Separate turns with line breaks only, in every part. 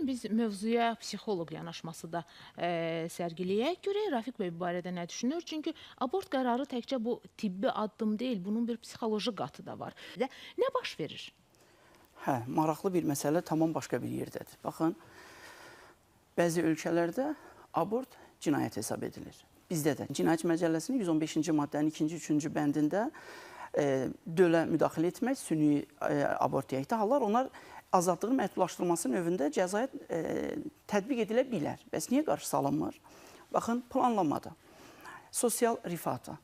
gəlin biz mövzuya psixoloq yanaşması da sərgiləyək. Görək Rafiq bəy bu barədə nə düşünür? Çünki abort qərarı təkcə bu tibbi addım deyil, bunun bir psixoloji qatı da var. Nə baş verir?
Hə, maraqlı bir məsələ tamam başqa bir yerdədir. Baxın, bəzi ölkələrdə abort cinayət hesab edilir. Bizdə də Cinayət Məcəlləsinin 115-ci maddənin 2-ci, 3-cü bəndində dölə müdaxilə etmək, süni abort deyək də hallar, onlar azadlığın məhdudlaşdırılması növündə cəzaya tətbiq edilə bilər. Bəs niyə qarşı salınmır? Baxın, planlamada, sosial rifahda,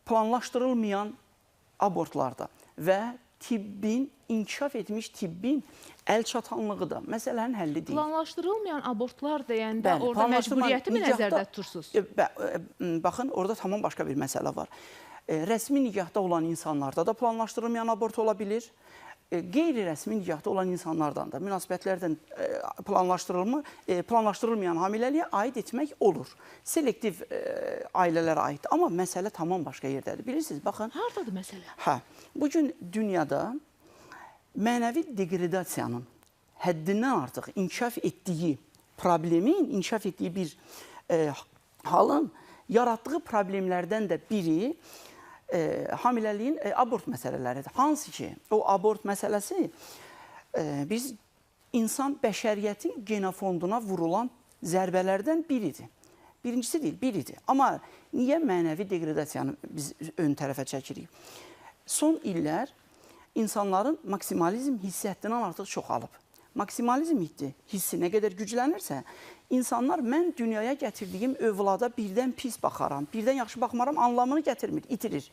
planlaşdırılmayan abortlarda və inkişaf etmiş tibbin əl çatanlığı da məsələnin həlli deyil.
Planlaşdırılmayan abortlar deyəndə orada məcburiyyəti mi nəzərdə tutursunuz?
Baxın, orada tamam başqa bir məsələ var. Rəsmi nikahda olan insanlarda da planlaşdırılmayan abort ola bilir. Qeyri-rəsmi nikahda olan insanlardan da münasibətlərdən planlaşdırılmayan hamiləliyə aid etmək olur. Selektiv ailələrə aiddir. Amma məsələ tamam başqa yerdədir. Bilirsiniz, baxın.
Haradadır məsələ?
Hə, bugün dünyada mənəvi degradasiyanın həddindən artıq inkişaf etdiyi problemin, inkişaf etdiyi bir halın yaratdığı problemlərdən də biri hamiləliyin abort məsələləridir. Hansı ki, o abort məsələsi biz insan bəşəriyyətin genofonduna vurulan zərbələrdən biridir. Birincisi deyil, biridir. Amma niyə mənəvi degradasiyanı biz ön tərəfə çəkirik? Son illər insanların maksimalizm hissi həddindən artıq çoxalıb. Maksimalizm hissi nə qədər güclənirsə, insanlar mən dünyaya gətirdiyim övlada birdən pis baxaram, birdən yaxşı baxmaram anlamını gətirmir, itirir.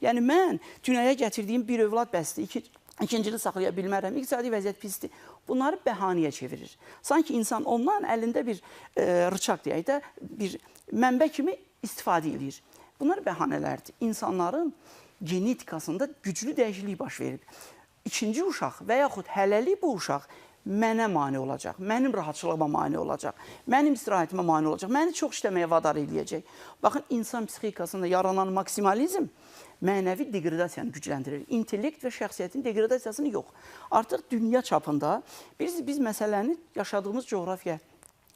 Yəni mən dünyaya gətirdiyim bir övlad bəsdir, ikincini saxlaya bilmərəm, iqtisadi vəziyyət pisdir. Bunları bəhanəyə çevirir. Sanki insan ondan əlində bir rıçaq deyək də, bir mənbə kimi istifadə edir. Bunlar bəhanələrdir. İnsanların genetikasında güclü dəyişiklik baş verir. İkinci uşaq və yaxud hələlik bu uşaq mənə mane olacaq, mənim rahatçılığıma mane olacaq, mənim istirahətimə mane olacaq, məni çox işləməyə vadar eləyəcək. Baxın, insan psixikasında yaranan maksimalizm mənəvi degradasiyanı gücləndirir. İntellekt və şəxsiyyətin degradasiyasını yox. Artıq dünya çapında biz məsələni yaşadığımız coğrafiya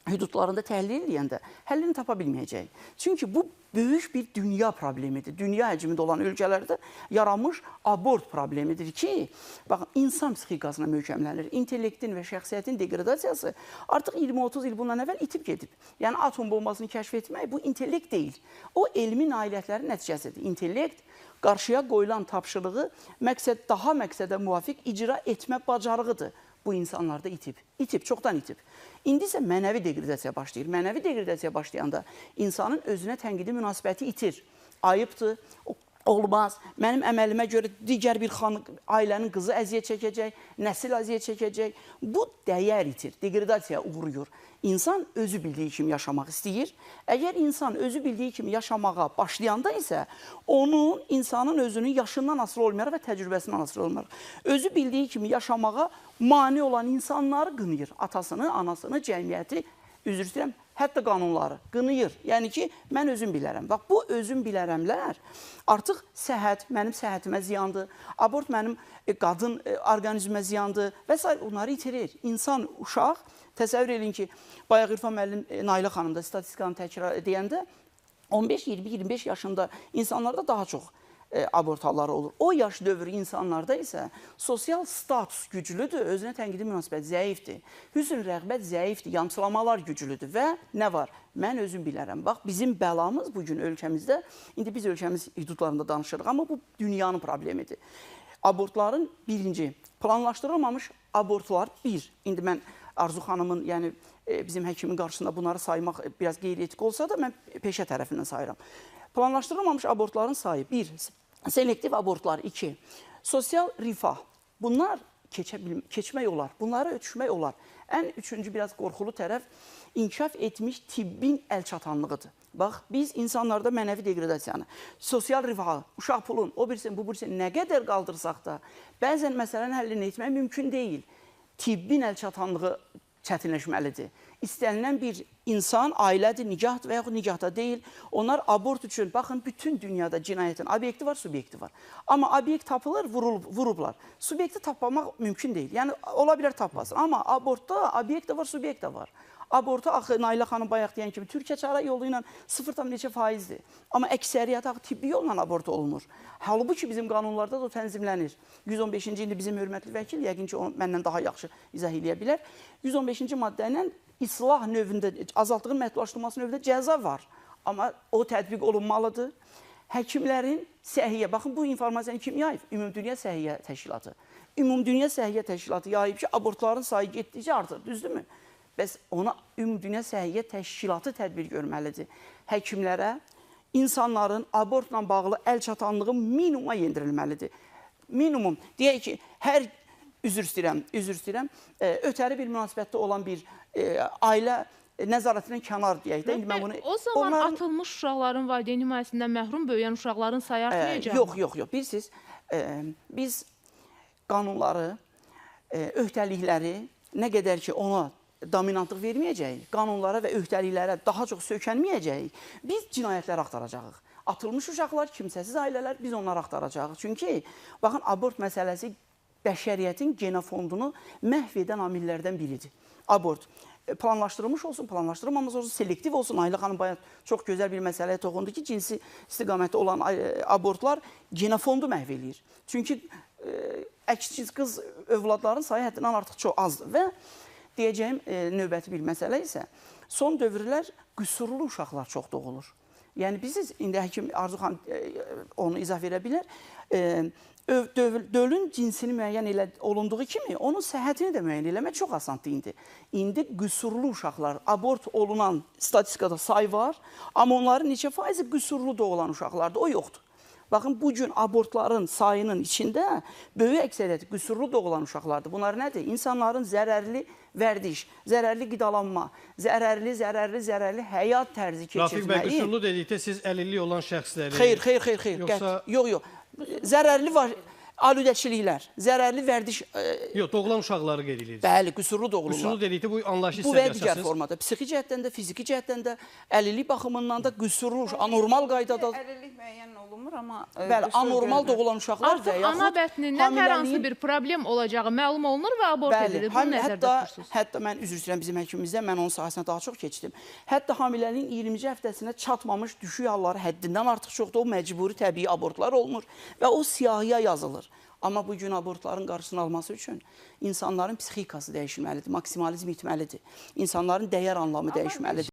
hüdudlarında təhlil edəndə həllini tapa bilməyəcəyik. Çünki bu böyük bir dünya problemidir. Dünya həcmində olan ölkələrdə yaranmış abort problemidir ki, baxın, insan psixikasına möhkəmlənir. İntellektin və şəxsiyyətin degradasiyası artıq 20-30 il bundan əvvəl itib gedib. Yəni, atom bombasını kəşf etmək bu intellekt deyil. O, elmi nailiyyətlərin nəticəsidir. İntellekt qarşıya qoyulan tapşırığı daha məqsədə müvafiq icra etmə bacarığıdır. Bu insanlarda itib, çoxdan itib. İndi isə mənəvi degradasiya başlayır. Mənəvi degradasiya başlayanda insanın özünə tənqidi münasibəti itir. Ayıbdır, olmaz. Mənim əməlimə görə digər bir ailənin qızı əziyyət çəkəcək, nəsil əziyyət çəkəcək. Bu dəyər itir, degradasiya uğruyur. İnsan özü bildiyi kimi yaşamaq istəyir. Əgər insan özü bildiyi kimi yaşamağa başlayanda isə insanın özünün yaşından asılı olmayaraq və təcrübəsindən asılı olmayaraq özü bildiyi kimi yaşamağa mane olan insanları qınayır. Atasını, anasını, cəmiyyəti, üzr istəyirəm, hətta qanunları qınayır. Yəni ki, mən özüm bilərəm. Bax, bu özüm bilərəmlər artıq mənim səhhətimə ziyandır, abort mənim qadın orqanizmə ziyandır və s. onları itirir. İnsan, uşaq, təsəvvür edin ki, bayaq İrfan müəllim Nailə xanım da statistikanı təkrar edəndə 15, 20, 25 yaşında insanlarda daha çox abort halları olur. O yaş dövrü insanlarda isə sosial status güclüdür, özünə tənqidi münasibət zəifdir, hüsn rəğbət zəifdir, yamsılamalar güclüdür və nə var? Mən özüm bilərəm. Bax, bizim bəlamız bugün ölkəmizdə, indi biz ölkəmiz hüdudlarında danışırıq, amma bu dünyanın problemidir. Abortların birinci, planlaşdırılmamış abortlar İndi mən Arzu xanımın, yəni bizim həkimin qarşısında bunları saymaq biraz qeyri-etik olsa da mən peşə tərəfindən sayıram. Planlaşdırılmamış abortların sayı 1, selektiv abortlar 2, sosial rifah. Bunlar keçmək olar, bunları ötüşmək olar. Ən üçüncü biraz qorxulu tərəf inkişaf etmiş tibbin əl çatanlığıdır. Bax, biz insanlarda mənəvi degradasiyanı, sosial rifahı, uşaq pulun, o birisi, bu birisi nə qədər qaldırsaq da, bəzən məsələni həllini etmək mümkün deyil. Tibbin əl çatanlığı çətinləşməlidir. İstənilən bir insan ailədir, nikahdır və yaxud nikahda deyil. Onlar abort üçün, baxın, bütün dünyada cinayətin obyekti var, subyekti var. Amma obyekt tapılır, vurublar. Subyekti tapmaq mümkün deyil. Yəni, ola bilər tapmasın. Amma abortda obyekt də var, subyekt də var. Abortu, axı, Nailə xanım bayaq deyən kimi, Türkiyə çara yolu ilə 0,neçə%-dir. Amma əksəriyyət tibbi yolla abort olunur. Halbuki bizim qanunlarda da o tənzimlənir. 115-ci indi bizim hörmətli vəkil, yəqin ki, onu məndən daha yaxşı izah eləyə bilər. 115-ci maddə ilə islah növündə, azadlığın məhdudlaşdırılması növündə cəza var. Amma o tətbiq olunmalıdır. Həkimlərin səhiyyə, baxın, bu informasiyanı kim yayıb? Ümumdünya Səhiyyə Təşkilatı. Ümumdünya Səhiyyə Təşkilatı yayıb ki, abortların sayı getdikcə artır, düzdürmü? Bəs ona Ümumdünya Səhiyyə Təşkilatı tədbir görməlidir. Həkimlərə insanların abortla bağlı əl çatanlığı minimuma yendirilməlidir. Minimum, deyək ki, hər üzr istəyirəm, ötəri bir münasibətdə olan bir ailə nəzarətindən kənar deyək də.
O zaman atılmış uşaqların valideyn himayəsindən məhrum böyüyən uşaqların sayı artmayacaq mı?
Yox. Bilirsiniz, biz qanunları, öhdəlikləri nə qədər ki ona dominantlıq verməyəcəyik, qanunlara və öhdəliklərə daha çox sökənməyəcəyik, biz cinayətləri axtaracağıq. Atılmış uşaqlar, kimsəsiz ailələr, biz onları axtaracağıq. Çünki, baxın, abort məsələsi bəşəriyyətin genofondunu məhv edən amillərdən biridir. Abort planlaşdırılmış olsun, planlaşdırılmamış olsun, selektiv olsun. Nailə xanım bayaq çox gözəl bir məsələyə toxundu ki, cinsi istiqamətdə olan abortlar genofondu məhv eləyir. Çünki əks qız övladların sayı həddindən artıq çox azdır. Və deyəcəyim növbəti bir məsələ isə son dövrlər qüsurlu uşaqlar çox doğulur. Yəni, biziz, indi həkim Arzu xanım onu izah verə bilər, dölün cinsini müəyyən olunduğu kimi, onun səhhətini də müəyyən eləmək çox asandır indi. İndi qüsurlu uşaqlar, abort olunan statistikada say var, amma onların neçə faizi qüsurlu doğulan uşaqlardır, o yoxdur. Baxın, bu gün abortların sayının içində böyük əksəriyyəti qüsurlu doğulan uşaqlardır. Bunlar nədir? İnsanların zərərli vərdiş, zərərli qidalanma, zərərli həyat tərzi keçirməyi.
Rafiq bəy, qüsurlu dedikdə siz əlilliyi olan şəxsləri...
Xeyr. Yox. Zərərli var, alüdəçiliklər, zərərli vərdiş...
Yox, doğulan uşaqları qeyd edirsiniz.
Bəli, qüsurlu doğulurlar.
Qüsurlu dedikdə bu anlayışı
Bu və digər formada, psixi cəhətdən də, fiziki cəhətdən də, əlillik baxımından da qüsurlu, anormal qaydada...
Əlillik müəyyən olunmur, amma...
Bəli, anormal doğulan uşaqlar və
yaxud... Artıq ana bətnindən hər hansı bir problem olacağı məlum olunur və abort edilir. Bunu nəzərdə tutursunuz.
Hətta mən üzr istəyirəm bizim həkimimizdən, mən onun sahəsinə daha çox keçdim. Hətta hamiləliyin 20-ci həftəsinə çatmamış düşük halları həddindən artıq çoxdur, o məcburi təbii abortlar olunur və o siyahıya yazılır. Amma bu gün abortların qarşısını alması üçün insanların psixikası dəyişməlidir, maksimalizm itməlidir, insanların dəyər anlamı dəyişməlidir.